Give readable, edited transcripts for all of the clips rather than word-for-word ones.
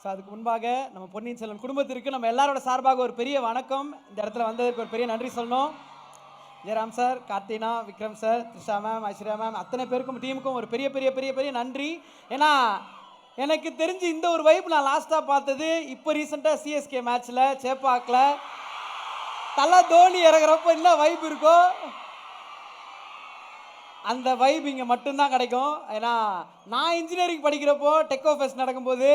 So அதுக்கு முன்பாக நம்ம பொன்னியின் செல்வன் குடும்பத்திற்கு நம்ம எல்லாரோட சார்பாக ஒரு பெரிய வணக்கம். இந்த இடத்துல வந்ததுக்கு ஒரு பெரிய நன்றி சொல்லணும். ஜெயராம் சார், கார்த்தினா, Vikram sir, Trisha ma'am, Aishwarya ma'am, அத்தனை பேருக்கும் டீமுக்கும் ஒரு பெரிய பெரிய பெரிய பெரிய நன்றி. ஏன்னா எனக்கு தெரிஞ்சு இந்த ஒரு வைப் நான் லாஸ்ட்டாக பார்த்தது இப்போ ரீசெண்டாக சிஎஸ்கே மேட்ச்சில் சேப்பாக்கில் தலை தோனி இறங்குறப்போ என்ன வைப் இருக்கோ அந்த வைப் இங்கே மட்டும்தான் கிடைக்கும். ஏன்னா நான் இன்ஜினியரிங் படிக்கிறப்போ டெக்கோ ஃபெஸ்ட் நடக்கும்போது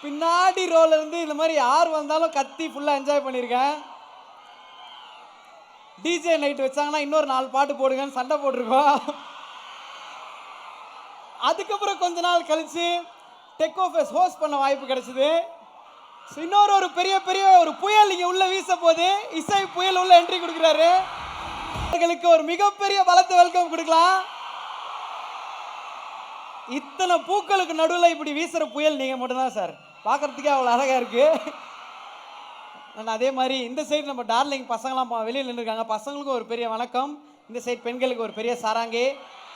பின்னாடி ரோல இருந்து இந்த மாதிரி யார் வந்தாலும் கத்தி ஃபுல்லாக என்ஜாய் பண்ணியிருக்கேன். டிஜே நைட் வச்சாங்கன்னா இன்னொரு 4 பாட்டு போடுங்கன்னு சண்டை போட்டிருக்கோம். அதுக்கப்புறம் கொஞ்ச நாள் கழிச்சு டெக்கோ ஃபெஸ்ட் ஹோஸ்ட் பண்ண வாய்ப்பு கிடைச்சிது. இன்னொரு ஒரு பெரிய பெரிய ஒரு புயல் இங்கே உள்ள வீச போது இசை புயல் உள்ள என்ட்ரி கொடுக்குறாரு. அவர்களுக்கு ஒரு மிகப்பெரிய பலத்தை வெல்கம் கொடுக்கலாம். இத்தனை பூக்களுக்கு நடுவில் இப்படி வீசுற புயல் நீங்க மட்டும்தான் சார். பார்க்கறதுக்கே அவ்வளோ அழகா இருக்கு. அதே மாதிரி இந்த சைடு நம்ம டார்லிங் பசங்களாம் வெளியில் நின்றுருக்காங்க. பசங்களுக்கும் ஒரு பெரிய வணக்கம். இந்த சைடு பெண்களுக்கு ஒரு பெரிய சாராங்கே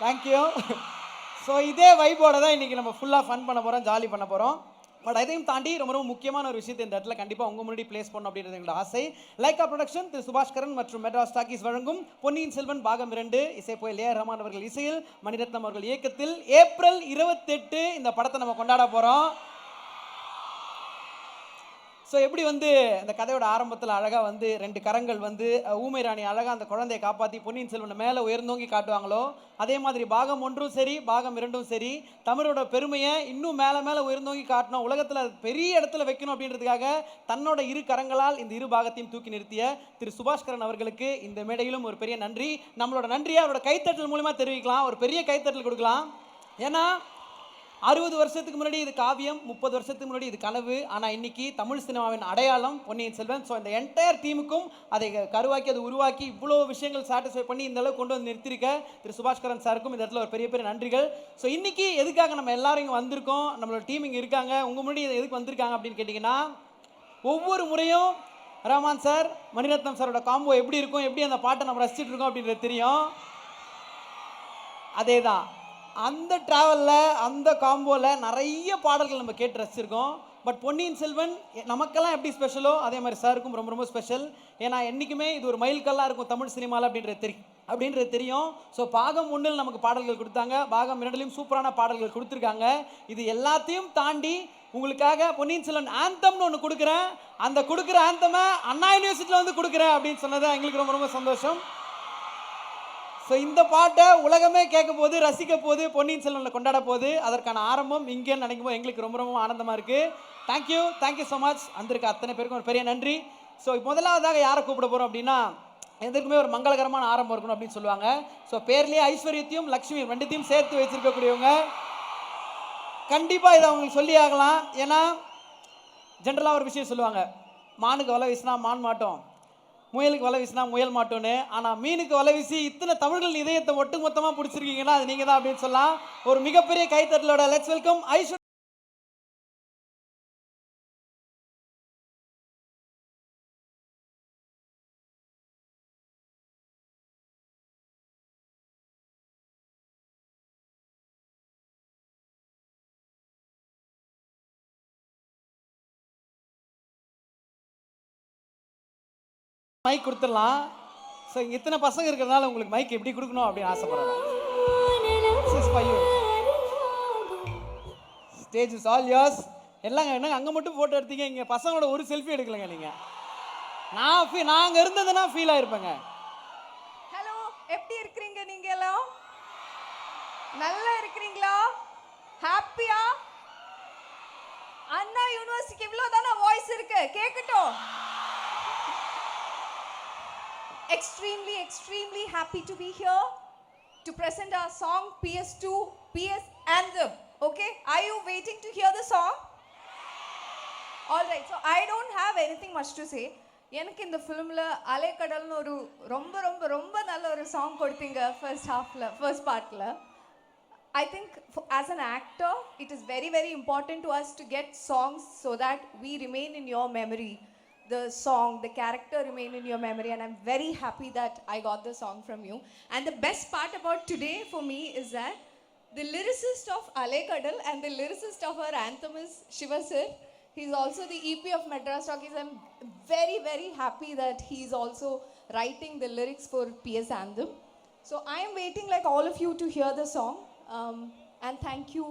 தேங்க்யூ. ஸோ இதே வைப்போட தான் இன்னைக்கு நம்ம ஃபுல்லாக ஃபன் பண்ண போகிறோம், ஜாலி பண்ண போகிறோம். பட் அதையும் தாண்டி ரொம்ப ரொம்ப முக்கியமான ஒரு விஷயத்தை இந்த இடத்துல கண்டிப்பாக உங்கள் முன்னாடி பிளேஸ் பண்ணணும் அப்படின்றது எங்களோட ஆசை. லைக்கா ப்ரொடக்ஷன் திரு சுபாஷ்கரன் மற்றும் மெட்ராஸ் டாக்கீஸ் வழங்கும் பொன்னியின் செல்வன் பாகம் 2 இசை புயல் ஏ ரஹ்மான் அவர்கள் இசையில் மணிரத்னம் அவர்கள் இயக்கத்தில் ஏப்ரல் 28 இந்த படத்தை நம்ம கொண்டாட போகிறோம். ஸோ எப்படி இந்த கதையோட ஆரம்பத்தில் அழகாக 2 கரங்கள் ஊமை ராணி அழகாக அந்த குழந்தையை காப்பாற்றி பொன்னியின் செல்வனை மேலே உயர்ந்தோங்கி காட்டுவாங்களோ, அதே மாதிரி பாகம் 1 சரி பாகம் 2 சரி தமிழோட பெருமையை இன்னும் மேலே மேலே உயர்ந்தோங்கி காட்டணும், உலகத்தில் பெரிய இடத்துல வைக்கணும் அப்படின்றதுக்காக தன்னோட 2 கரங்களால் இந்த 2 பாகத்தையும் தூக்கி நிறுத்திய திரு சுபாஷ்கரன் அவர்களுக்கு இந்த மேடையிலும் ஒரு பெரிய நன்றி. நம்மளோட நன்றியை அவரோட கைத்தட்டல் மூலமா தெரிவிக்கலாம், ஒரு பெரிய கைத்தட்டல் கொடுக்கலாம். ஏன்னா 60 வருஷத்துக்கு முன்னாடி இது காவியம், 30 வருஷத்துக்கு முன்னாடி இது கனவு. ஆனால் இன்னைக்கு தமிழ் சினிமாவின் அடையாளம் பொன்னியின் செல்வன். ஸோ இந்த என்டையர் டீமுக்கும் அதை கருவாக்கி அதை உருவாக்கி இவ்வளோ விஷயங்கள் சாட்டிஸ்ஃபை பண்ணி இந்த அளவுக்கு கொண்டு வந்து நிறுத்திருக்க திரு சுபாஷ்கரன் சாருக்கும் இந்த இடத்துல ஒரு பெரிய பெரிய நன்றிகள். ஸோ இன்னைக்கு எதுக்காக நம்ம எல்லாரும் இங்கே வந்திருக்கோம், நம்மளோட டீம் இங்கே இருக்காங்க, உங்கள் முன்னாடி எதுக்கு வந்திருக்காங்க அப்படின்னு கேட்டிங்கன்னா, ஒவ்வொரு முறையும் ரஹ்மான் சார் மணிரத்னம் சாரோட காம்போ எப்படி இருக்கும், எப்படி அந்த பாட்டை நம்ம ரசிச்சுட்டு இருக்கோம் அப்படின்றது தெரியும். அதே தான் அந்த ட்ராவலில் அந்த காம்போவில் நிறைய பாடல்கள் நம்ம கேட்டு ரசிச்சிருக்கோம். பட் பொன்னியின் செல்வன் நமக்கெல்லாம் எப்படி ஸ்பெஷலோ அதே மாதிரி சாருக்கும் ரொம்ப ரொம்ப ஸ்பெஷல். ஏன்னா என்றைக்குமே இது ஒரு மைல்கல்லாக இருக்கும் தமிழ் சினிமாவில் அப்படின்றது தெரியும். ஸோ பாகம் 1 நமக்கு பாடல்கள் கொடுத்தாங்க, பாகம் 2லையும் சூப்பரான பாடல்கள் கொடுத்துருக்காங்க. இது எல்லாத்தையும் தாண்டி உங்களுக்காக பொன்னியின் செல்வன் ஆந்தம்னு ஒன்று கொடுக்குறேன். அந்த கொடுக்குற ஆந்தமை அண்ணா யூனிவர்சிட்டியில் கொடுக்குறேன் அப்படின்னு சொன்னது எங்களுக்கு ரொம்ப ரொம்ப சந்தோஷம். ஸோ இந்த பாட்டை உலகமே கேட்க போது, ரசிக்க போது, பொன்னியின் செல்வனில் கொண்டாட போது, அதற்கான ஆரம்பம் இங்கேன்னு நினைக்கும் போது எங்களுக்கு ரொம்ப ரொம்ப ஆனந்தமாக இருக்குது. Thank you so much. வந்திருக்க அத்தனை பேருக்கும் ஒரு பெரிய நன்றி. ஸோ முதலாவதாக யாரை கூப்பிட போகிறோம் அப்படின்னா, எதுக்குமே ஒரு மங்களகரமான ஆரம்பம் இருக்கணும் அப்படின்னு சொல்லுவாங்க. ஸோ பேர்லேயே ஐஸ்வர்யத்தையும் லக்ஷ்மியும் 2த்தையும் சேர்த்து வச்சிருக்கக்கூடியவங்க. கண்டிப்பாக இதை அவங்களுக்கு சொல்லி ஆகலாம். ஏன்னா ஜென்ரலாக ஒரு விஷயம் சொல்லுவாங்க, மானுக்கு வலை வீசினா மான் மாட்டோம், முயலுக்கு வலை வீசினா முயல் மாட்டோன்னு. ஆனால் மீனுக்கு வலை வீசி இத்தனை தமிழர்கள் இதயத்தை ஒட்டு மொத்தமாக பிடிச்சிருக்கீங்கன்னா அது நீங்கள் தான் அப்படின்னு சொல்லலாம். ஒரு மிகப்பெரிய கைத்தட்டலோட லெட்ஸ் வெல்கம் ஐஸ்வர்யா. மைக் கொடுத்துடலாம். ஸோ இத்தனை பசங்க இருக்கிறதுனால உங்களுக்கு மைக் எப்படி கொடுக்கணும் அப்படின்னு ஆசைப்படுறேன். Stage is all yours. எல்லாங்க என்னங்க அங்கே மட்டும் ஃபோட்டோ எடுத்தீங்க, இங்கே பசங்களோட ஒரு செல்ஃபி எடுக்கலங்க நீங்கள். நாங்கள் இருந்ததுன்னா ஃபீல் ஆயிருப்பேங்க. ஹலோ, எப்படி இருக்கிறீங்க நீங்க எல்லாம்? நல்லா இருக்கிறீங்களா? ஹாப்பியா? அண்ணா யூனிவர்சிட்டிக்கு இவ்வளோ தானே வாய்ஸ் இருக்கு, கேட்கட்டும். Extremely happy to be here to present our song PS2 PS Anthem. Okay, are you waiting to hear the song? All right, so I don't have anything much to say. எனக்கு இந்த ஃபிலிமில் அலைக்கடல்னு ஒரு ரொம்ப ரொம்ப ரொம்ப நல்ல ஒரு சாங் கொடுத்தீங்க ஃபர்ஸ்ட் பார்ட்டில். I think as an actor it is very important to us to get songs so that we remain in your memory. The song, the character remain in your memory, and I'm very happy that I got the song from you. And the best part about today for me is that The lyricist of Alekadal and the lyricist of our anthem is Shiva sir. He's also the EP of Madras Talkies. I'm very, very happy that he's also writing the lyrics for PS Anthem. So I am waiting like all of you to hear the song. And thank you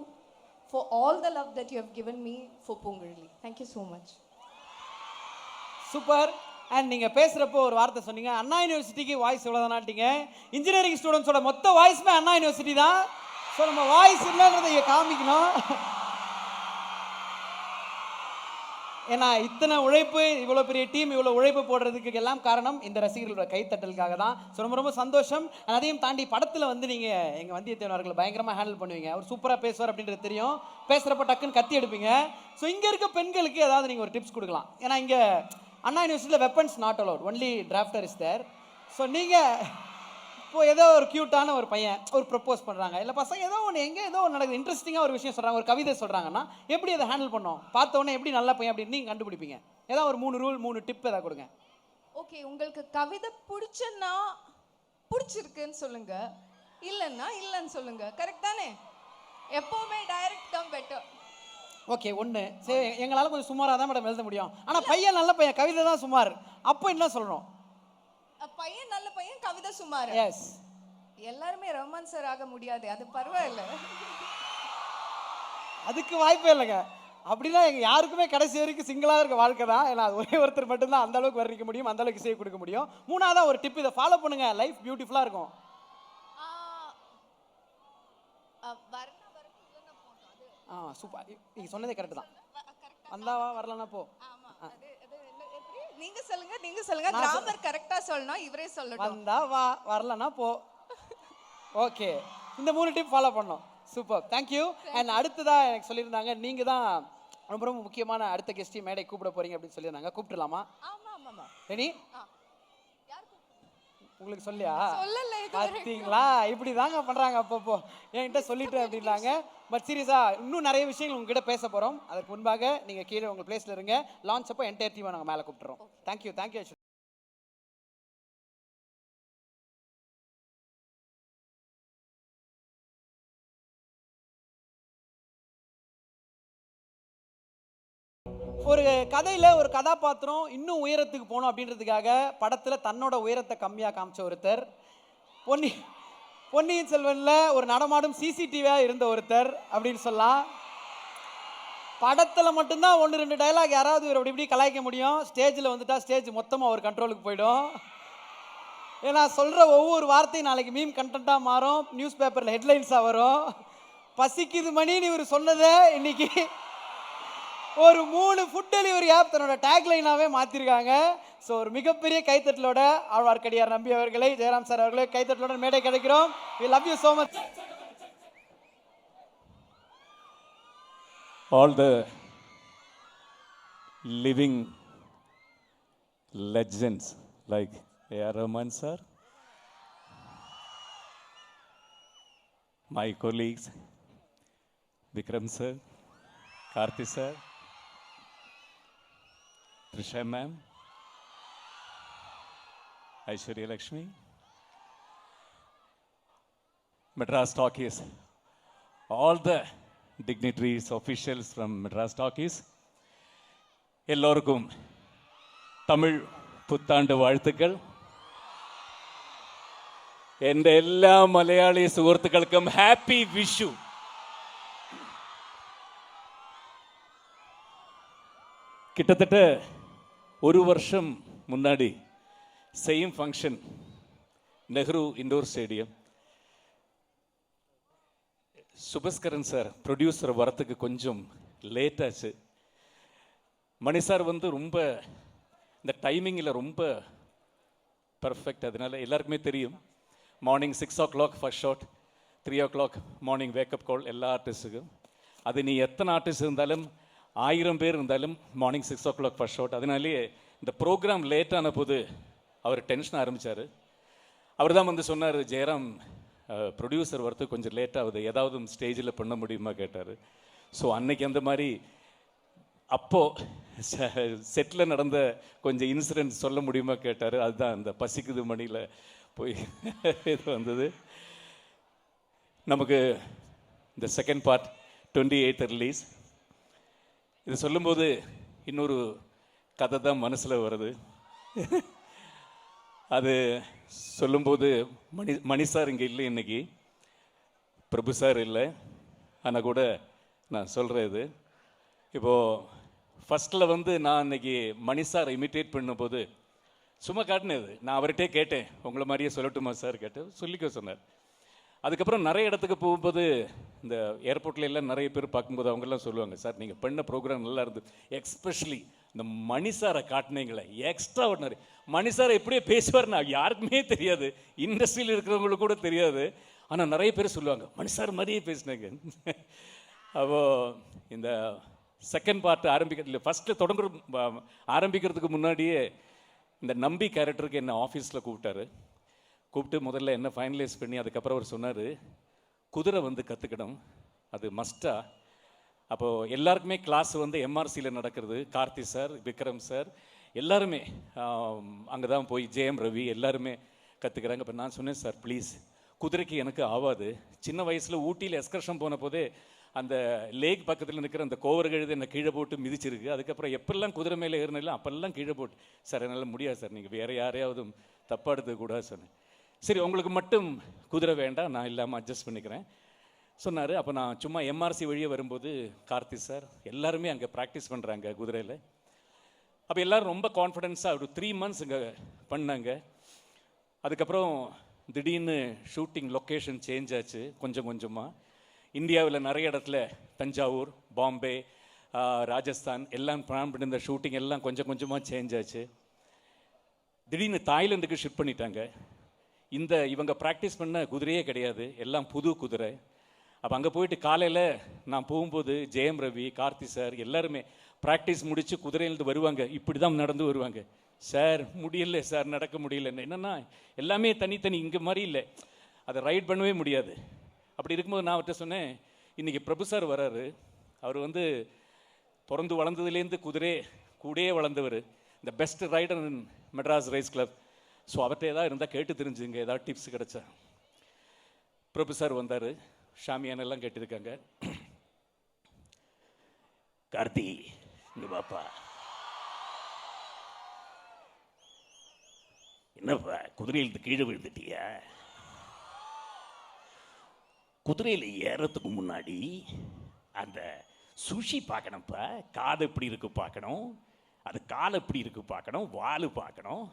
for all the love that you have given me for Pongalli. Thank you so much. Super. And நீங்கள் பேசுகிறப்போ ஒரு வார்த்தை சொன்னீங்க, அண்ணா யூனிவர்சிட்டிக்கு voice இவ்வளோதானாட்டிங்க. Engineering ஸ்டூடெண்ட்ஸோட மொத்த வாய்ஸுமே அண்ணா university தான். So நம்ம voice இல்லைன்றதை இங்கே காமிக்கணும். ஏன்னா இத்தனை உழைப்பு, இவ்வளோ பெரிய டீம் இவ்வளோ உழைப்பு போடுறதுக்கு எல்லாம் காரணம் இந்த ரசிகர்களோட கைத்தட்டலுக்காக தான். ஸோ ரொம்ப ரொம்ப சந்தோஷம். அதையும் தாண்டி படத்தில் வந்து நீங்கள் எங்கள் வந்தியத்தேவன் அவர்களை பயங்கரமாக ஹேண்டில் பண்ணுவீங்க. அவர் சூப்பராக பேசுவார் அப்படின்றது தெரியும். பேசுகிறப்ப டக்குன்னு கத்தி எடுப்பீங்க. ஸோ இங்கே இருக்க பெண்களுக்கு ஏதாவது நீங்கள் ஒரு டிப்ஸ் கொடுக்கலாம். ஏன்னா இங்கே அண்ணா யூனிவர்சிட்டியில் weapons not allowed, only drafter is there. So நீங்கள் இப்போ ஏதோ ஒரு க்யூட்டான ஒரு பையன் ஒரு ப்ரப்போஸ் பண்ணுறாங்க, இல்லை பசங்க ஏதோ ஒன்று எங்கே ஏதோ ஒன்று நடக்குது, இன்ட்ரெஸ்டிங்காக ஒரு விஷயம் சொல்கிறாங்க, ஒரு கவிதை சொல்கிறாங்கன்னா எப்படி அதை ஹேண்டில் பண்ணோம், பார்த்த உடனே எப்படி நல்ல பையன் அப்படின்னு நீங்கள் கண்டுபிடிப்பீங்க? ஏதாவது ஒரு 3 ரூல் 3 டிப் ஏதாவது கொடுங்க. ஓகே, உங்களுக்கு கவிதை பிடிச்சன்னா பிடிச்சிருக்குன்னு சொல்லுங்க, இல்லைன்னா இல்லைன்னு சொல்லுங்க. கரெக்ட் தானே? எப்போவுமே டைரக்ட் கம் பெட்டர். ஓகே, ஒன்று சரி, எங்களால் கொஞ்சம் சுமாராக தான் மேடம் எழுத முடியும். ஆனால் பையன் நல்ல பையன், கவிதை தான் சுமார், அப்போ என்ன சொல்லணும்? பையன் நல்ல பையன், கவிதை சுமார். எஸ். எல்லாருமே ரொமான்சர் ஆக முடியாது, அது பரவாயில்ல. அதுக்கு வாய்ப்பே இல்லைங்க. அப்படின்னா எங்கள் யாருக்குமே கடைசி வரைக்கும் சிங்கிளாக இருக்க வாழ்க்கை தான். ஏன்னா அது ஒரே ஒருத்தர் மட்டும்தான் அந்த அளவுக்கு வர்ணிக்க முடியும், அந்த அளவுக்கு இசையை கொடுக்க முடியும். 3ஆவதா ஒரு டிப், இதை ஃபாலோ பண்ணுங்க, லைஃப் பியூட்டிஃபுல்லாக இருக்கும். சூப்பர், நீங்கள் சொன்னதே கரெக்டு தான். வந்தாவா வரலன்னா போ. நீங்க சொல்லுங்க, நீங்க சொல்லுங்க. கிராமர் கரெக்ட்டா சொல்லணும், இவரே சொல்லட்டும். வந்தா வா, வரலனா போ. ஓகே, இந்த 3 டிப் ஃபாலோ பண்ணோம். Super, thank you. அண்ட் அடுத்ததா எனக்கு சொல்லியிருந்தாங்க, நீங்க தான் ரொம்ப ரொம்ப முக்கியமான அடுத்த கெஸ்ட் மேடை கூப்பிட போறீங்க அப்படின்னு சொல்லியிருந்தாங்க. கூப்பிடலாமா? ஆமா ஆமா ஆமா. ரெடி? யார் உங்களுக்கு சொல்லியா? சொல்லல. இது பாத்தீங்களா, இப்படி தாங்க பண்றாங்க அப்பப்போ. என்கிட்ட சொல்லிட்டு அப்படின்னாங்க. பட் சீரியஸா இன்னும் நிறைய விஷயங்கள் உங்ககிட்ட பேச போறோம். அதுக்கு முன்பாக நீங்க கீழே உங்க பிளேஸ்ல இருங்க. லான்ச் அப்போ என்டையர் டீமை நாங்கள் மேலே கூப்பிட்டுறோம். Thank you, thank you. ஒரு கதையில் ஒரு கதாபாத்திரம் இன்னும் உயரத்துக்கு போகணும் அப்படின்றதுக்காக படத்தில் தன்னோட உயரத்தை கம்மியாக காமிச்ச ஒருத்தர். பொன்னியின் செல்வனில் ஒரு நடமாடும் சிசிடிவியாக இருந்த ஒருத்தர் அப்படின்னு சொல்லலாம். படத்தில் மட்டும்தான் 1-2 டைலாக் யாராவது இவர் இப்படி கலாய்க்க முடியும். ஸ்டேஜில் வந்துட்டா ஸ்டேஜ் மொத்தமாக ஒரு கண்ட்ரோலுக்கு போயிடும். ஏன்னா சொல்கிற ஒவ்வொரு வார்த்தையும் நாளைக்கு மீம் கண்டென்ட்டாக மாறும், நியூஸ் பேப்பரில் ஹெட்லைன்ஸாக வரும். பசிக்குது மணின்னு இவர் சொன்னதை இன்னைக்கு ஒரு 3 ஃபுட் டெலிவரி ஆப் தன்னோட டேக்லைனாவே மாற்றிருக்காங்க. ஸோ ஒரு மிகப்பெரிய கைத்தட்டலோட ஆழ்வார்க்கடியார் நம்பி அவர்களை, ஜெயராம் சார் அவர்களை கைத்தட்டலோட மேடை கிடைக்கிறோம். We love you so much. All the living legends like A.R. Rahman sir, my colleagues Vikram sir, Karthi sir, Trisha ma'am, Aishwarya Lakshmi, Madras Talkies, all the dignitaries, officials from Madras Talkies, எல்லோருக்கும் தமிழ் புத்தாண்டு வாழ்த்துக்கள். എൻ്റെ എല്ലാ മലയാളി സുഹൃത്തുക്കൾക്കും happy Vishu. கிட்டத்தட்ட ஒரு வருஷம் முன்னாடி same function Nehru indoor stadium. Subaskaran sir producer வரத்துக்கு கொஞ்சம் லேட் ஆச்சு. மணி சார் வந்து ரொம்ப இந்த டைமிங்கில் ரொம்ப பர்ஃபெக்ட். அதனால எல்லாருக்குமே தெரியும், morning 6 o'clock first shot, 3 o'clock morning wake up call எல்லா ஆர்டிஸ்ட்டுக்கும். அது நீ எத்தனை ஆர்டிஸ்ட் இருந்தாலும் 1000 பேர் இருந்தாலும் மார்னிங் 6 o'clock ஃபர்ஸ்ட் ஷாட். அதனாலேயே இந்த ப்ரோக்ராம் லேட்டான போது அவர் டென்ஷன் ஆரம்பித்தார். அவர் தான் வந்து சொன்னார், ஜெயராம் ப்ரொடியூசர் வரத்துக்கு கொஞ்சம் லேட் ஆகுது, ஏதாவது ஸ்டேஜில் பண்ண முடியுமா கேட்டார். ஸோ அன்னைக்கு அந்த மாதிரி அப்போது செட்டில் நடந்த கொஞ்சம் இன்சிடென்ட் சொல்ல முடியுமா கேட்டார். அதுதான் அந்த பசிக்குது மணியில் போய் இது வந்தது. நமக்கு இந்த செகண்ட் பார்ட் 28th ரிலீஸ். இது சொல்லும்போது இன்னொரு கதை தான் மனசில் வருது. அது சொல்லும்போது மணி சார் இங்கே இல்லை, இன்னைக்கு பிரபு சார் இல்லை. ஆனால் கூட நான் சொல்கிறேன் இது. இப்போது ஃபஸ்ட்டில் வந்து நான் இன்னைக்கு மணி சார் இமிட்டேட் பண்ணும்போது சும்மா காட்டினது, நான் அவர்கிட்டே கேட்டேன், உங்களை மாதிரியே சொல்லட்டுமா சார் கேட்டேன், சொல்லிக்க சொன்னார். அதுக்கப்புறம் நிறைய இடத்துக்கு போகும்போது இந்த ஏர்போர்ட்டில் எல்லாம் நிறைய பேர் பார்க்கும்போது அவங்கெல்லாம் சொல்லுவாங்க, சார் நீங்கள் பண்ண ப்ரோக்ராம் நல்லா இருந்தது, எக்ஸ்பெஷலி இந்த மணி சாரை காட்டினீங்களே எக்ஸ்ட்ரா ஆர்டினரி. மணி சார் எப்படியே பேசுவார்னா யாருக்குமே தெரியாது, இண்டஸ்ட்ரியில் இருக்கிறவங்களுக்கு கூட தெரியாது. ஆனால் நிறைய பேர் சொல்லுவாங்க மணி சார் மாதிரியே பேசினாங்க. அப்போது இந்த செகண்ட் பார்ட் ஆரம்பிக்கிறது ஃபஸ்ட்டு ஆரம்பிக்கிறதுக்கு முன்னாடியே இந்த நம்பி கேரக்டருக்கு என்ன ஆஃபீஸில் கூப்பிட்டு முதல்ல என்ன ஃபைனலைஸ் பண்ணி அதுக்கப்புறம் அவர் சொன்னார், குதிரை வந்து கற்றுக்கணும், அது மஸ்ட்டாக. அப்போது எல்லாருக்குமே கிளாஸ் வந்து எம்ஆர்சியில் நடக்கிறது. கார்த்தி சார், விக்ரம் சார் எல்லாருமே அங்கே தான் போய் ஜெயம் ரவி எல்லாருமே கற்றுக்கிறாங்க. இப்போ நான் சொன்னேன், சார் ப்ளீஸ் குதிரைக்கு எனக்கு ஆகாது. சின்ன வயசில் ஊட்டியில் எஸ்கர்ஷன் போன போதே அந்த லேக் பக்கத்தில் நிற்கிற அந்த கோவர் கழுது என்னை கீழே போட்டு மிதிச்சிருக்கு. அதுக்கப்புறம் எப்பெல்லாம் குதிரை மேலே ஏறினாலும் அப்பெல்லாம் கீழே போட்டு, சார் என்னால் முடியாது சார், நீங்கள் வேறு யாரையாவது தப்பாக எடுத்துக்கூடாது சொன்னேன். சரி உங்களுக்கு மட்டும் குதிரை வேண்டாம், நான் இல்லாமல் அட்ஜஸ்ட் பண்ணிக்கிறேன் சொன்னார். அப்போ நான் சும்மா எம்ஆர்சி வழியே வரும்போது கார்த்தி சார் எல்லாருமே அங்கே ப்ராக்டிஸ் பண்ணுறாங்க குதிரையில். அப்போ எல்லோரும் ரொம்ப கான்ஃபிடென்ஸாக ஒரு 3 months இங்கே பண்ணாங்க. அதுக்கப்புறம் திடீர்னு ஷூட்டிங் லொக்கேஷன் சேஞ்ச் ஆச்சு கொஞ்சம் கொஞ்சமாக. இந்தியாவில் நிறைய இடத்துல தஞ்சாவூர், பாம்பே, ராஜஸ்தான் எல்லாம் பிளான் பண்ணியிருந்த ஷூட்டிங் எல்லாம் கொஞ்சம் கொஞ்சமாக சேஞ்ச் ஆச்சு. திடீர்னு தாய்லாந்துக்கு ஷிஃப்ட் பண்ணிட்டாங்க. இவங்க ப்ராக்டிஸ் பண்ண குதிரையே கிடையாது, எல்லாம் புது குதிரை. அப்போ அங்கே போயிட்டு காலையில் நான் போகும்போது ஜெயம் ரவி, கார்த்தி சார் எல்லாருமே ப்ராக்டிஸ் முடித்து குதிரையிலேருந்து வருவாங்க, இப்படி தான் நடந்து வருவாங்க. சார் முடியல சார், நடக்க முடியல. என்னென்னா எல்லாமே தனித்தனி, இங்கே மாதிரி இல்லை, அதை ரைட் பண்ணவே முடியாது. அப்படி இருக்கும்போது நான் அவர்கிட்ட சொன்னேன், இன்றைக்கி பிரபு சார் வராரு, அவர் வந்து பிறந்து வளர்ந்ததுலேருந்து குதிரை கூடயே வளர்ந்தவர், இந்த பெஸ்ட் ரைடர் இன் மெட்ராஸ் ரேஸ் கிளப். ஸோ அவர்கிட்ட ஏதாவது இருந்தால் கேட்டு தெரிஞ்சுங்க, ஏதாவது டிப்ஸ் கிடச்சா. பிரபு சார் வந்தார், ஷாமியானெல்லாம் கேட்டிருக்காங்க. கார்த்தி இங்கே பாப்பா, என்னப்பா குதிரையிலிருந்து கீழே விழுந்துட்டியா? குதிரையில் ஏறத்துக்கு முன்னாடி அந்த சுஷி பார்க்கணும்ப்பா, காது எப்படி இருக்கு பார்க்கணும், அது கால் எப்படி இருக்கு பார்க்கணும், வால் பார்க்கணும்,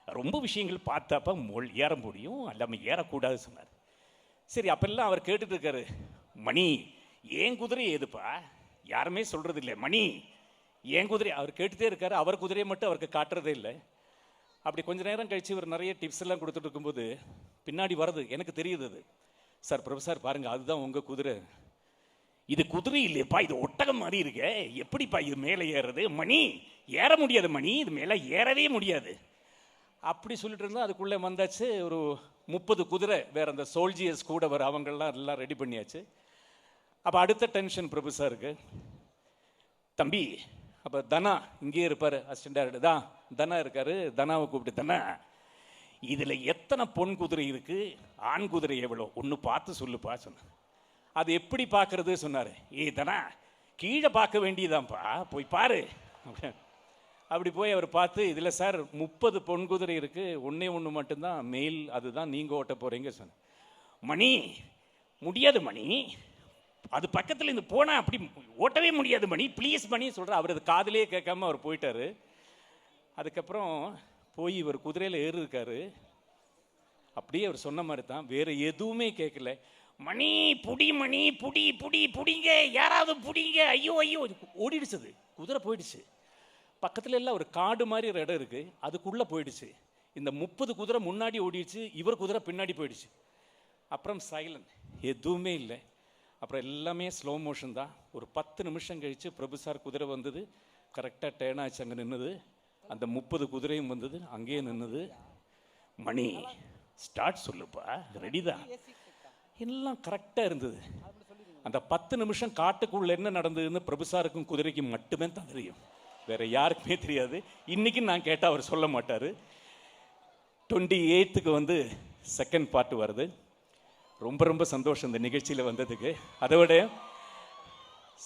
ரொம்ப விஷயங்கள் பார்த்தாப்பா ஏற முடியும், எல்லாமே ஏறக்கூடாது சொன்னார். சரி அப்பெல்லாம் அவர் கேட்டுட்டு இருக்காரு, மணி ஏன் குதிரை ஏதுப்பா, யாருமே சொல்றது இல்லை, மணி ஏன் குதிரை அவர் கேட்டுகிட்டே இருக்காரு. அவர் குதிரையை மட்டும் அவருக்கு காட்டுறதே இல்லை. அப்படி கொஞ்ச நேரம் கழிச்சு இவர் நிறைய டிப்ஸ் எல்லாம் கொடுத்துட்டு இருக்கும்போது பின்னாடி வர்றது எனக்கு தெரியுது. அது சார் பிரபு சார் பாருங்க, அதுதான் உங்க குதிரை. இது குதிரை இல்லையப்பா, இது ஒட்டகம் மாதிரி இருக்கு, எப்படிப்பா இது மேலே ஏறுறது? மணி ஏற முடியாது, மணி இது மேலே ஏறவே முடியாது. அப்படி சொல்லிட்டு இருந்தால் அதுக்குள்ளே வந்தாச்சு ஒரு 30 குதிரை, வேற அந்த சோல்ஜியர்ஸ் கூட வர அவங்கெல்லாம் எல்லாம் ரெடி பண்ணியாச்சு. அப்போ அடுத்த டென்ஷன் பிரபு சாருக்கு, தம்பி அப்போ தனா இங்கேயே இருப்பார், அசிஸ்டன்ட் டைரக்டர் தான் தனா இருக்காரு. தனாவை கூப்பிட்டு, தனா இதில் எத்தனை பொன் குதிரை இருக்கு, ஆண் குதிரை எவ்வளோ, ஒன்று பார்த்து சொல்லுப்பா சொன்ன. அது எப்படி பார்க்கறது சொன்னார். தனா கீழே பார்க்க வேண்டியதான்ப்பா, போய் பாரு. அப்படி போய் அவர் பார்த்து, இதில் சார் 30 பொன் குதிரை இருக்கு, ஒன்றே ஒன்று மட்டும்தான் மெயில், அதுதான் நீங்கள் ஓட்ட போகிறீங்க சொன்ன. மணி முடியாது மணி, அது பக்கத்தில் இருந்து போனால் அப்படி ஓட்டவே முடியாது மணி, ப்ளீஸ் மணி சொல்கிற. அவர் அது காதிலே கேட்காம அவர் போயிட்டார். அதுக்கப்புறம் போய் இவர் குதிரையில் ஏறிருக்காரு. அப்படியே அவர் சொன்ன மாதிரி தான், வேறு எதுவுமே கேட்கல. மணி புடி, மணி புடி புடி புடிங்க, யாராவது புடிங்க, ஐயோ ஐயோ, ஓடிடுச்சு, அது குதிரை போயிடுச்சு. பக்கத்துல எல்லாம் ஒரு காடு மாதிரி ஒரு இடம் இருக்குது, அதுக்குள்ளே போயிடுச்சு. இந்த 30 குதிரை முன்னாடி ஓடிடுச்சு, இவர் குதிரை பின்னாடி போயிடுச்சு. அப்புறம் சைலண்ட், எதுவுமே இல்லை. அப்புறம் எல்லாமே ஸ்லோ மோஷன் தான். ஒரு 10 நிமிஷம் கழித்து பிரபு சார் குதிரை வந்தது, கரெக்டாக டேர்ன் ஆச்சு, அங்கே நின்றுது. அந்த 30 குதிரையும் வந்தது, அங்கேயே நின்றுது. மணி ஸ்டார்ட் சொல்லுப்பா, ரெடி தான், எல்லாம் கரெக்டாக இருந்தது. அந்த 10 நிமிஷம் காட்டுக்குள்ள என்ன நடந்ததுன்னு பிரபு சாருக்கும் குதிரைக்கும் மட்டுமே தான் தெரியும், வேற யாருக்குமே தெரியாது. இன்னைக்கு நான் கேட்டால் அவர் சொல்ல மாட்டார். 28th வந்து செகண்ட் பார்ட் வருது. ரொம்ப ரொம்ப சந்தோஷம் இந்த நிகழ்ச்சியில் வந்ததுக்கு. அதை விட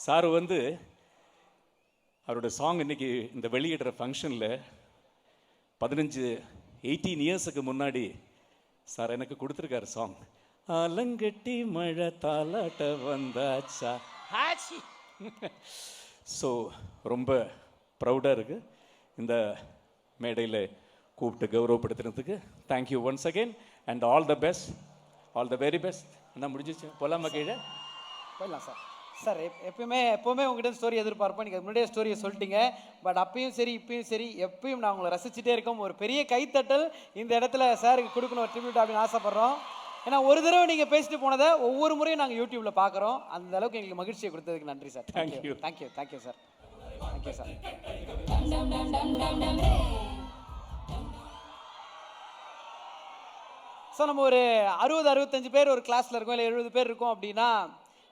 சார் வந்து அவரோட சாங் இன்னைக்கு இந்த வெளியிடுற ஃபங்க்ஷனில் 18 இயர்ஸுக்கு முன்னாடி சார் எனக்கு கொடுத்துருக்காரு சாங். ஆலங்கட்டி மழை தாலாட்ட வந்தாச்சா. ஸோ ரொம்ப ப்ரௌடாக இருக்குது இந்த மேடையில் கூப்பிட்டு கௌரவப்படுத்துறதுக்கு. Thank you once again and all the best, all the very best. என்ன முடிஞ்சிச்சு போலாமா கீழே போயிடலாம் சார். சார் எப்பவுமே உங்ககிட்ட ஸ்டோரி எதிர்பார்ப்போம். நீங்கள் முன்னாடியே ஸ்டோரியை சொல்லிட்டீங்க. பட் அப்பயும் சரி இப்பயும் சரி எப்பயும் நான் உங்களை ரசிச்சுட்டே இருக்கோம். ஒரு பெரிய கைத்தட்டல் இந்த இடத்துல சாருக்கு கொடுக்கணும், ஒரு ட்ரிபியூட் அப்படின்னு ஆசைப்பட்றோம். ஏன்னா ஒரு தடவை நீங்கள் பேசிட்டு போனதை ஒவ்வொரு முறையும் நாங்கள் யூடியூப்பில் பார்க்குறோம். அந்த அளவுக்கு எங்களுக்கு மகிழ்ச்சியை கொடுத்ததுக்கு நன்றி sir. Thank you thank you thank you sir. Thank you sir. So நம்ம ஒரு 60-65 பேர் ஒரு கிளாஸில் இருக்கோம், இல்லை 70 பேர் இருக்கோம் அப்படின்னா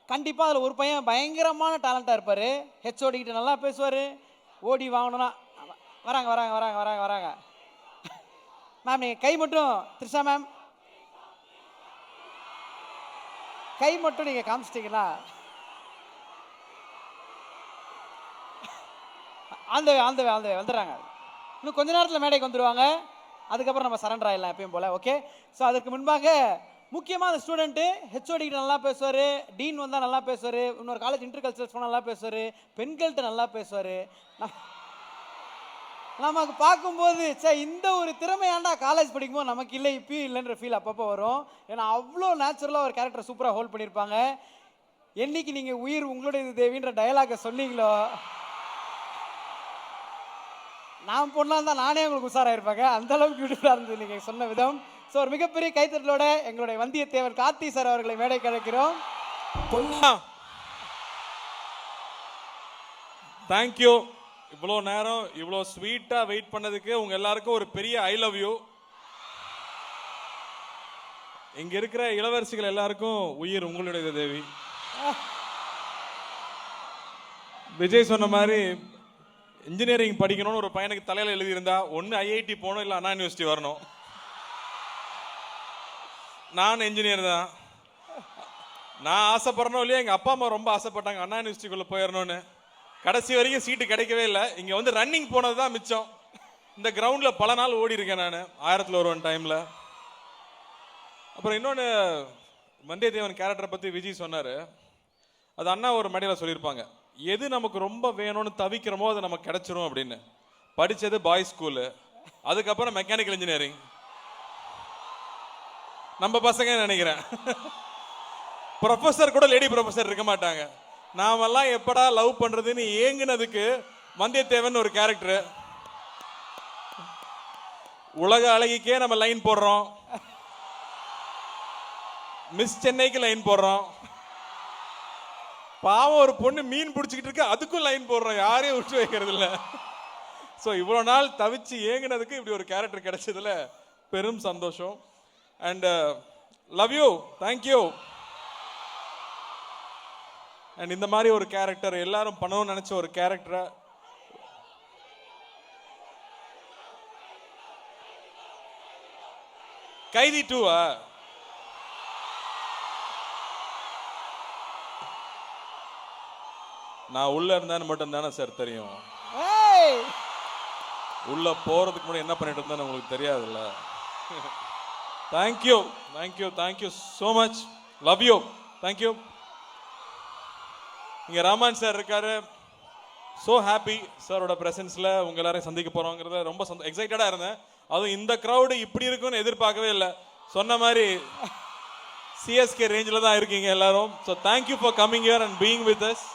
கண்டிப்பாக அதில் ஒரு பையன் பயங்கரமான டேலண்ட்டாக இருப்பார். ஹெச்ஓடிக்கிட்ட நல்லா பேசுவார். ஓடி வாங்கணும்னா வராங்க வராங்க வராங்க வராங்க வராங்க மேம். நீங்கள் கை மட்டும் த்ரிஷா மேம் கை மட்டும் நீங்கள் காமிச்சிட்டிங்கன்னா அந்த வந்துடுறாங்க. இன்னும் கொஞ்ச நேரத்தில் மேடைக்கு வந்துடுவாங்க. அதுக்கப்புறம் நம்ம சரண்டர் ஆகிடலாம் எப்பயும் போல். ஓகே. ஸோ அதற்கு முன்பாக முக்கியமாக அந்த ஸ்டூடெண்ட்டு ஹெச்ஓடிக்கிட்ட நல்லா பேசுவார், டீன் வந்தால் நல்லா பேசுவார், இன்னொரு காலேஜ் இன்டர்கல்ச்சர்ஸ் போனால் நல்லா பேசுவார், பெண்கள்கிட்ட நல்லா பேசுவார். நமக்கு பார்க்கும்போது இந்த ஒரு திறமையாண்டா காலேஜ் படிக்கும்போது நமக்கு இல்லை இப்பயும் இல்லைன்ற ஃபீல் அப்பப்போ வரும். ஏன்னா அவ்வளோ நேச்சுரலாக ஒரு கேரக்டர் சூப்பராக ஹோல்ட் பண்ணியிருப்பாங்க. என்னைக்கு நீங்கள் உயிர் உங்களுடைய தேவின்ற டயலாகை சொன்னீங்களோ, நான் பொண்ணாக இருந்தால் நானே உங்களுக்கு உஷாராயிருப்பாங்க. அந்த அளவுக்கு பியூட்டிஃபுல்லாக இருந்தது நீங்கள் சொன்ன விதம். ஸோ ஒரு மிகப்பெரிய கைத்தட்டலோட எங்களுடைய வந்தியத்தேவன் கார்த்தி சார் அவர்களை மேடை கலைக்கிறோம். தேங்க்யூ. இவ்வளோ நேரம் இவ்வளோ ஸ்வீட்டாக வெயிட் பண்ணதுக்கு உங்கள் எல்லாருக்கும் ஒரு பெரிய ஐ லவ் யூ. இங்கே இருக்கிற இளவரசிகள் எல்லாருக்கும் உயிர் உங்களுடைய தேவி. விஜய் சொன்ன மாதிரி இன்ஜினியரிங் படிக்கணும்னு ஒரு பையனுக்கு தலையில் எழுதியிருந்தா ஒன்று ஐஐடி போகணும், இல்லை அண்ணா யூனிவர்சிட்டி வரணும். நான் இன்ஜினியர் தான். நான் ஆசைப்படுறனோ இல்லையா, எங்கள் அப்பா அம்மா ரொம்ப ஆசைப்பட்டாங்க அண்ணா யூனிவர்சிட்டிக்குள்ளே போயிடணும்னு. கடைசி வரைக்கும் சீட்டு கிடைக்கவே இல்லை. இங்கே வந்து ரன்னிங் போனது தான் மிச்சம். இந்த கிரவுண்டில் பல நாள் ஓடி இருக்கேன் நான் 1001 டைமில். அப்புறம் இன்னொன்று, வந்தியத்தேவன் கேரக்டரை பற்றி விஜய் சொன்னார். அது அண்ணா ஒரு மேடையில் சொல்லியிருப்பாங்க, எது நமக்கு ரொம்ப வேணும்னு தவிக்கிறோமோ அது நமக்கு கிடைச்சிரும் அப்படின்னு. படித்தது பாய்ஸ் ஸ்கூலு, அதுக்கப்புறம் மெக்கானிக்கல் இன்ஜினியரிங். நம்ம பசங்க நினைக்கிறேன் ப்ரொஃபஸர் கூட லேடி ப்ரொஃபஸர் இருக்க மாட்டாங்க. நாமெல்லாம் எப்படா லவ் பண்றதுன்னு ஏங்குனதுக்கு வந்தியத்தேவன் ஒரு கேரக்டர். உலக அழகிக்கே நம்ம லைன் போடுறோம், மிஸ் சென்னைக்கு லைன் போடுறோம். பாவம் ஒரு பொண்ணு மீன் பிடிச்சிக்கிட்டு இருக்கு, அதுக்கும் லைன் போடுறோம், யாரையும் விட்டு வைக்கிறது இல்லை. ஸோ இவ்வளோ நாள் தவிச்சு ஏங்குனதுக்கு இப்படி ஒரு கேரக்டர் கிடைச்சதுல பெரும் சந்தோஷம். And love you, thank you. And இந்த மாதிரி ஒரு கேரக்டர் எல்லாரும் பண்ணணும்னு நினைச்ச ஒரு கேரக்டரை கைதி 2 நான் உள்ள இருந்தேன்னு மட்டும் தானே சார் தெரியும். உள்ள போறதுக்கு முன்னாடி என்ன பண்ணிட்டு இருந்தேன்னு உங்களுக்கு தெரியாதுல்ல. Thank you thank you thank you so much. Love you. Thank you. இங்கே ராமன் சார் இருக்காரு. ஸோ ஹாப்பி சாரோட ப்ரெசன்ஸில் உங்கள் எல்லாரையும் சந்திக்க போகிறோங்கிறத ரொம்ப எக்ஸைட்டடாக இருந்தேன். அதுவும் இந்த க்ரௌடு இப்படி இருக்குன்னு எதிர்பார்க்கவே இல்லை. சொன்ன மாதிரி சிஎஸ்கே ரேஞ்சில் தான் இருக்கீங்க எல்லாரும். So thank you for coming here and being with us.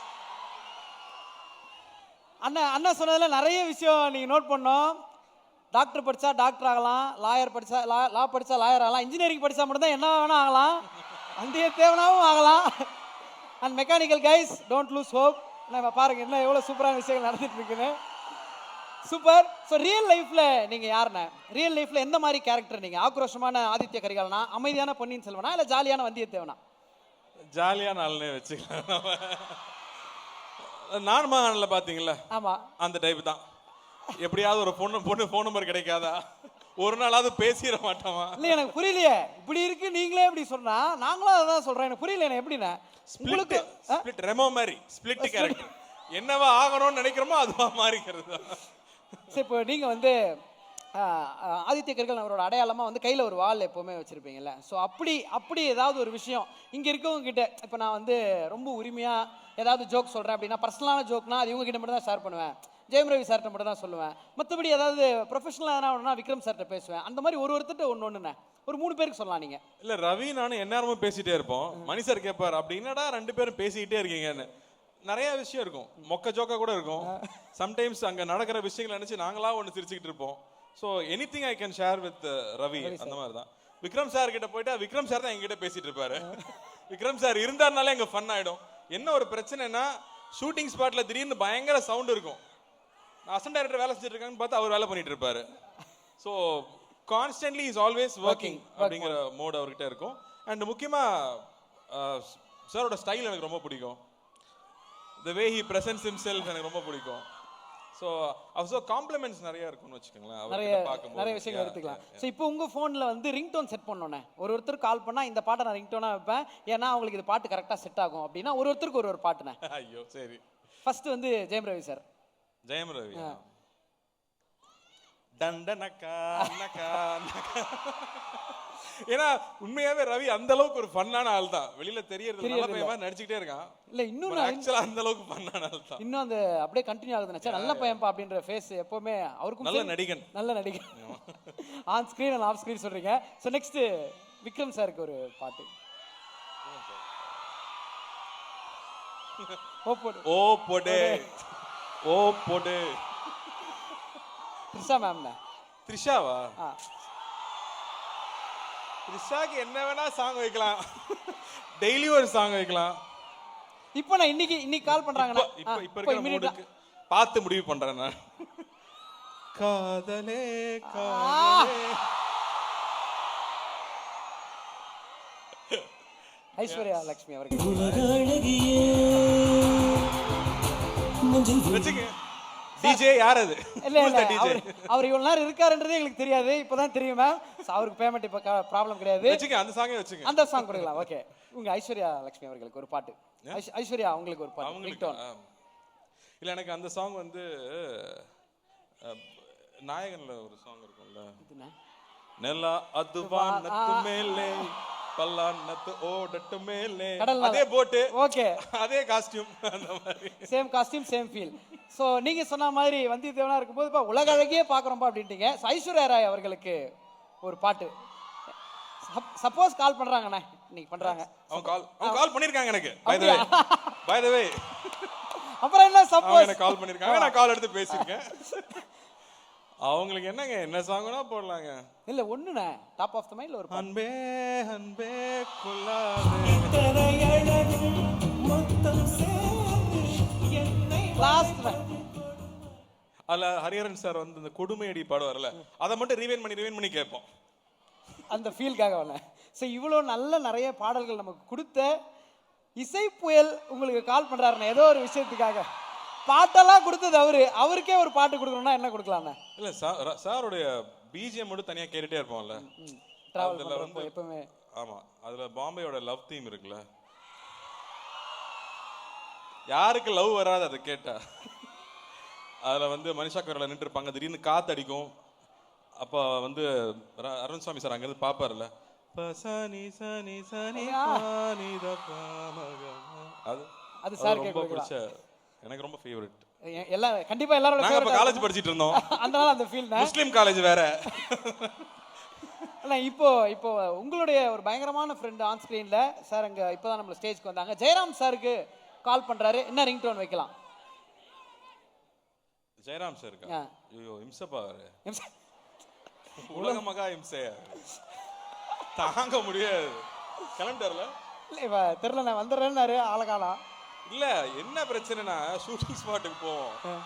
அண்ணா சொன்னதில் நிறைய விஷயம் நீங்கள் நோட் பண்ணோம். டாக்டர் படித்தா டாக்டர் ஆகலாம், லாயர் படித்தா லா படித்தா லாயர் ஆகலாம், இன்ஜினியரிங் படித்தா மட்டும்தான் என்ன வேணால் ஆகலாம், வந்தியத்தேவனாவும் ஆகலாம். And mechanical guys don't loose hope. நம்ம பாருங்கள் என்ன எவ்வளோ சூப்பரான விஷயங்கள் நடந்துட்டு இருக்குன்னு. சூப்பர். ஸோ ரியல் லைஃப்பில் நீங்கள் யாருண்ணே? ரியல் லைஃப்பில் எந்த மாதிரி கேரக்டர் நீங்கள்? ஆக்ரோஷமான ஆதித்ய கரிகாலனா, அமைதியான பொன்னியின் செல்வனா, இல்லை ஜாலியான வந்தியத்தேவனா? ஜாலியான ஆளுனே வச்சுக்கலாம். நான் மகானில் பார்த்தீங்களா? ஆமாம், அந்த டைப் தான். எப்படியாவது ஒரு பொண்ணு ஃபோன் நம்பர் கிடைக்காதா, ஒரு நாளாவது பேசிட மாட்டோமா? இல்ல எனக்கு புரியலையே, இப்படி இருக்கு நீங்களே இப்படி சொன்னா நாங்களும் அதான் சொல்றேன். எனக்கு புரியல என்ன எப்படின்னா ஸ்பிளிட் ஸ்பிளிட் ரெமோ மாதிரி ஸ்பிளிட் கேரக்டர். என்னவா ஆகணும்னு நினைக்கிறோமோ அதுவா மாறிக்கிறது தான். சரி, இப்போ நீங்க வந்து ஆதித்ய கரிகாலன் அவரோட அடையாளமா வந்து கையில ஒரு வாள் எப்பவுமே வச்சிருப்பீங்கல்ல. ஸோ அப்படி ஏதாவது ஒரு விஷயம் இங்க இருக்கவங்க கிட்ட, இப்போ நான் வந்து ரொம்ப உரிமையா ஏதாவது ஜோக் சொல்றேன் அப்படின்னா, பர்சனலான ஜோக்னா அது இவங்க கிட்ட மட்டும் தான் ஷேர் பண்ணுவேன், ஜெயம் ரவி சார்கிட்ட மட்டும் தான் சொல்லுவேன். மற்றபடி ஏதாவது ப்ரொஃபஷனலாக விக்ரம் சார்கிட்ட பேசுவேன். அந்த மாதிரி ஒருத்தர்கிட்ட ஒன்று ஒரு 3 பேருக்கு சொல்லலாம் நீங்க. இல்ல ரவி நானும் எந்நேரமும் பேசிட்டே இருப்போம். மணி சார் கேட்பாரு, அப்படி என்னடா 2 பேரும் பேசிக்கிட்டே இருக்கீங்கன்னு. நிறைய விஷயம் இருக்கும், மொக்க ஜோக்கா கூட இருக்கும். சம்டைம்ஸ் அங்க நடக்கிற விஷயங்களை நினைச்சு நாங்களா ஒன்று சிரிச்சுக்கிட்டு இருப்போம். So anything I can share with Ravi. அந்த மாதிரி தான். விக்ரம் சார் கிட்ட போயிட்டா விக்ரம் சார் தான் எங்கிட்ட பேசிட்டு இருப்பாரு. விக்ரம் சார் இருந்தாருனாலே எங்க ஃபன் ஆயிடும். என்ன ஒரு பிரச்சனைனா, ஷூட்டிங் ஸ்பாட்ல திடீர்னு பயங்கர சவுண்ட் இருக்கும். அசிஸ்டன்ட் டைரக்டர் வேலை செஞ்சுட்டு இருக்காங்கன்னு பார்த்து அவர் வேலை பண்ணிட்டு இருப்பாரு. So constantly is always working அப்படிங்கிற மோட் அவர்கிட்ட இருக்கும். அண்ட் முக்கியமா சாரோட ஸ்டைல் எனக்கு ரொம்ப பிடிக்கும். the way he presents himself எனக்கு ரொம்ப பிடிக்கும். ஸோ அவசோ காம்ப்ளிமெண்ட்ஸ் நிறைய இருக்கும்னு வச்சுக்கோங்களேன். நிறைய விஷயங்கள் எடுத்துக்கலாம். ஸோ இப்போ உங்க ஃபோனில் வந்து ரிங்டோன் செட் பண்ணோன்னே ஒருத்தர் கால் பண்ணா இந்த பாட்டை நான் ரிங்டோனா வைப்பேன், ஏன்னா அவங்களுக்கு இது பாட்டு கரெக்டாக செட் ஆகும் அப்படின்னா ஒருத்தருக்கு ஒரு பாட்டுனே. ஐயோ சரி. ஃபர்ஸ்ட் வந்து ஜெயம் ரவி சார். ஜெயம் ரவி டண்டனக்கா நக்கா நக்கா. ஏன்னா உண்மையாவே ரவி அந்த அளவுக்கு ஒரு ஃபன்னான ஆள் தான். வெளியில தெரியறது நல்ல பையன் மாதிரி நடிச்சுக்கிட்டே இருக்கான். இல்ல இன்னும் ஆக்சுவலா அந்த அளவுக்கு ஃபன்னான ஆள் தான். இன்னும் அந்த அப்படியே கண்டினியூ ஆகுது நினைச்சா நல்ல பையன்பா அப்படின்ற ஃபேஸ் எப்பவுமே அவருக்கும் நல்ல நடிகன். நல்ல நடிகன். On screen and half screen சொல்றீங்க. ஸோ நெக்ஸ்ட் விக்ரம் சாருக்கு ஒரு பாட்டு. ஓ போடு ஓ போடு ஓ போடு. த்ரிஷா மேம். த்ரிஷாவா? த்ரிஷாக்கு என்ன வேணா சாங் வைக்கலாம், டெய்லி ஒரு சாங் வைக்கலாம். இப்போ நான் இன்னைக்கு கால் பண்றாங்க. இப்ப இருக்கிற மூடுக்கு பார்த்து முடிவு பண்றேன் நான். காதலே காதலே. ஐஸ்வர்யா லட்சுமி அவர்கள். டிஜே யார் அது? இல்ல அவர் இவ்வளவு நேரம் இருக்காருன்றதே எங்களுக்கு தெரியாது, இப்பதான் தெரியும் மேம். அவருக்கு பேமெண்ட் இப்ப ப்ராப்ளம் கிடையாது. வச்சுங்க அந்த சாங்கே வச்சுங்க. அந்த சாங் கொடுக்கலாம். ஓகே, உங்க ஐஸ்வர்யா லட்சுமி அவர்களுக்கு ஒரு பாட்டு. ஐஸ்வர்யா அவங்களுக்கு ஒரு பாட்டு. அவங்களுக்கு இல்ல, எனக்கு அந்த சாங் வந்து நாயகன்ல ஒரு சாங் இருக்கும்ல, நெல்லா அதுவானத்து மேலே பல்லானத்து ஓடட்டு மேலே, அதே போட்டு ஓகே அதே காஸ்டியூம், அந்த மாதிரி same costume same feel. So நீங்க சொன்ன மாதிரி வந்தியத்தேவனா இருக்கும்போது இப்போ உலக அழகியே பார்க்குறோம்பா அப்படின்ட்டீங்க. ஐஸ்வர்யா ராய் அவர்களுக்கு ஒரு பாட்டு. சப்போஸ் கால் பண்றாங்கண்ணே, இன்னைக்கு பண்றாங்க. அவங்க கால் பண்ணிருக்காங்க எனக்கு. பை தி வே அப்புறம் என்ன சப்போஸ் எனக்கு கால் பண்ணிருக்காங்க, நான் கால் எடுத்து பேசிருக்கேன். அவங்களுக்கு என்னங்க என்ன சாங்னா போடலாங்க. இல்ல ஒண்ணுண்ணே, டாப் ஆஃப் தி மைண்ட்ல ஒரு அன்பே அன்பே குல்லாதே இத்தனை அழகு மொத்தம் சேர்ந்து என்னை லாஸ்ட். அல்ல ஹரிஹரன் சார் வந்து இந்த கொடுமையடி பாடுவார்ல, அதை மட்டும் ரீவைண்ட் பண்ணி கேட்போம் அந்த ஃபீல்காக வரல. ஸோ இவ்வளோ நல்ல நிறைய பாடல்கள் நமக்கு கொடுத்த இசை புயல் உங்களுக்கு கால் பண்றாருண்ணே ஏதோ ஒரு விஷயத்துக்காக. பாட்டெல்லாம் கொடுத்தது அவருக்கே ஒரு பாட்டு கொடுக்கணும்னா என்ன கொடுக்கலாம்ண்ணே? இல்ல சாருடைய பிஜிஎம் மட்டும் தனியா கேட்டுட்டே இருப்போம்ல டிராவல் வந்து எப்பவுமே. ஆமா, அதுல பாம்பேயோட லவ் தீம் இருக்குல்ல, யாருக்கு லவ் வராது அதை கேட்டா. அதுல வந்து மனிஷா கரோல நின்று இருப்பாங்க, திடீர்னு காத்து அடிக்கும். அப்ப வந்து அருண் சாமி சார் அங்கிருந்து பாப்பாருல்ல, அது சார் ரொம்ப பிடிச்ச, எனக்கு ரொம்ப ஃபேவரட். எல்லாரும் கண்டிப்பா எல்லாரோட நாங்க அப்ப காலேஜ் படிச்சிட்டு இருந்தோம், அதனால அந்த ஃபீல் தான். முஸ்லிம் காலேஜ் வேற. அண்ணா இப்போ உங்களுடைய ஒரு பயங்கரமான ஃப்ரெண்ட் ஆன் ஸ்கிரீன்ல சார் அங்க இப்பதான் நம்ம ஸ்டேஜ்க்கு வந்தாங்க. ஜெயராம் சாருக்கு கால் பண்றாரு, என்ன ரிங் டோன் வைக்கலாம்? ஜெயராம் சார் இருக்கா? ஐயோ இம்சப்பா அவரு, உலக மகா இம்சையா, தாங்க முடியாது. கிளம்பிட்டார்ல? இல்ல இவ தெரியல, நான் வந்துடுறேன்னாரு ஆளகாலம். இல்ல என்ன பிரச்சனைனா, ஷூட்டிங் ஸ்பாட்டுக்கு போவோம்,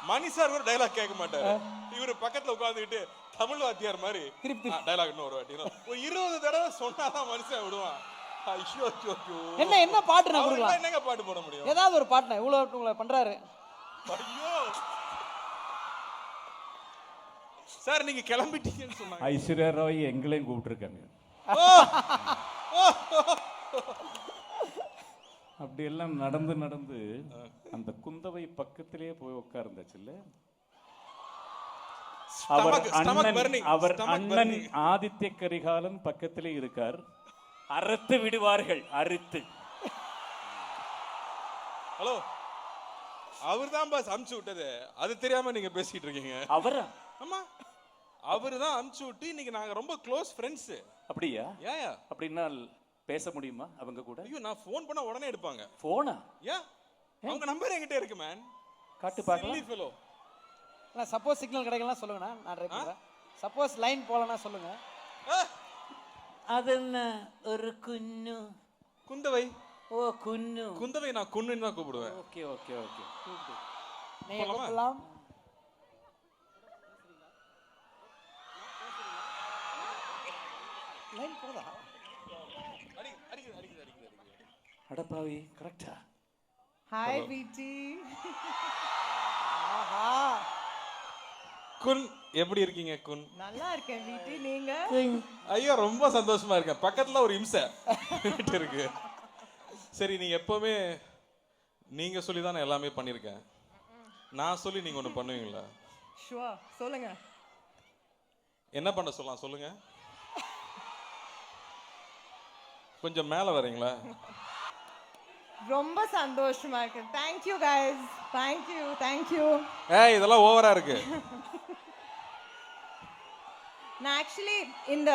மணி சார் ஒரு டைலாக் கேட்க மாட்டாரு, இவரு பக்கத்துல உட்காந்துக்கிட்டு தமிழ் வாத்தியார் மாதிரி திருப்பி டைலாக் இன்னும் ஒரு வாட்டி ஒரு 20 தடவை சொன்னாதான் மனுஷன் விடுவான். என்ன பாட்டு நான் கொடுக்கலாம்? என்னங்க பாட்டு போட முடியும்? ஏதாவது ஒரு பாட்டு இவ்வளவு உங்களை பண்றாரு. ஐயோ சார் நீங்க கிளம்பிட்டீங்கன்னு சொன்னாங்க. ஐஸ்வர்யா ராய் எங்களையும் கூப்பிட்டுருக்காங்க. அப்படியெல்லாம் நடந்து நடந்து அந்த குந்தவை பக்கத்திலேயே போய் உட்கார்ந்தாச்சுல்ல. அவர் அண்ணன் ஆதித்ய கரிகாலன் பக்கத்திலே இருக்கார். அறுத்து விடுவார்கள், அறுத்து. ஹலோ, அவர் தான் பாஸ் அமுச்சு விட்டது, அது தெரியாம நீங்க பேசிட்டு இருக்கீங்க. அவரா? ஆமா, அவரு தான் அமுச்சு விட்டு இன்னைக்கு நாங்க ரொம்ப க்ளோஸ் ஃப்ரெண்ட்ஸ். அப்படியா? ஏன் அப்படின்னா பேச முடியுமா அவங்க கூட? ஐயோ, நான் ஃபோன் பண்ணா உடனே எடுப்பாங்க. போனா? ஏன்? அவங்க நம்பர் என்கிட்ட இருக்கு மேன். காட்டு பார்க்கலாம். ஃபெலோ. நான் சப்போஸ் சிக்னல் கிடைக்கலாம் சொல்லுங்கண்ணா, நான் ட்ரை பண்ணுறேன். சப்போஸ் லைன் போகலன்னா சொல்லுங்க. அதென்ன ஒரு குன்னு குந்தவை. ஓ குன்னு. குந்தவை நான் குன்னுன்னு தான் கூப்பிடுவேன். Okay okay okay. நீங்க கூப்பிடலாம். லைன் போதா? அடப்பாவி, கரெக்டா? ஹாய் வீட்டி. ஆஹா, குன் எப்படி இருக்கீங்க குன்? நல்லா இருக்கேன் வீட்டி, நீங்க? ஐயோ ரொம்ப சந்தோஷமா இருக்கேன். பக்கத்துல ஒரு இம்சை இருக்கு. சரி, நீங்க எப்பவுமே நீங்க சொல்லி தான் நான் எல்லாமே பண்ணிருக்கேன். நான் சொல்லி நீங்க ஒண்ணு பண்ணுவீங்களா? ஷுவர், சொல்லுங்க. என்ன பண்ண சொல்லலாம் சொல்லுங்க. கொஞ்சம் மேல வரீங்களா? ரொம்ப சந்தோஷமா இருக்கு. Thank you guys. Thank you. ஏய், இதெல்லாம் ஓவரா இருக்கு. நான் ஆக்சுவலி இந்த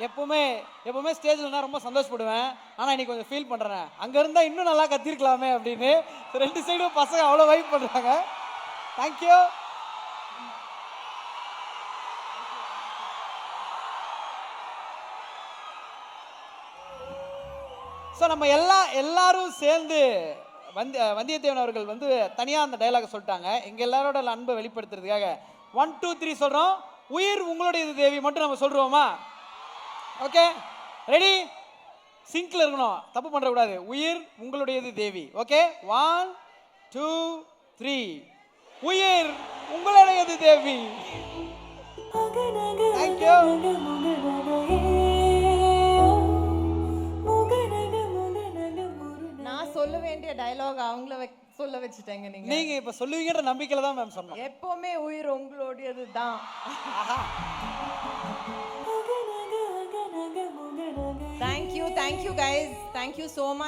எப்பவுமே ஸ்டேஜ்ல நான் ரொம்ப சந்தோஷப்படுவேன். ஆனா இன்னைக்கு கொஞ்சம் ஃபீல் பண்றேன். அங்க இருந்தா இன்னும் நல்லா கத்திருக்கலாமே அப்படின்னு. ரெண்டு சைடும் பசங்க அவ்வளவு வைப் பண்றாங்க. தேங்க்யூ. ஸோ நம்ம எல்லாரும் சேர்ந்து வந்தியத்தேவன் அவர்கள் வந்து தனியாக அந்த டைலாக் சொல்லிட்டாங்க. எங்கள் எல்லாரோட அன்பை வெளிப்படுத்துறதுக்காக 1 2 3 சொல்கிறோம். உயிர் உங்களுடையது தேவி மட்டும் நம்ம சொல்கிறோமா? Okay, ready? சிங்கில் இருக்கணும், தப்பு பண்ணுறக்கூடாது. உயிர் உங்களுடையது தேவி. ஓகே, 1 2 3. உயிர் உங்களுடையது தேவி. தேங்க்யூ. சொல்ல வேண்டிய டயலாக் அவங்கள சொல்ல வச்சுட்டேங்க. நீங்க இப்ப சொல்லுவீங்கன்ற நம்பிக்கையில தான் மேம் சொன்னோம். எப்பவுமே உயிர் உங்களுடையது தான். Thank you guys. Thank you so much.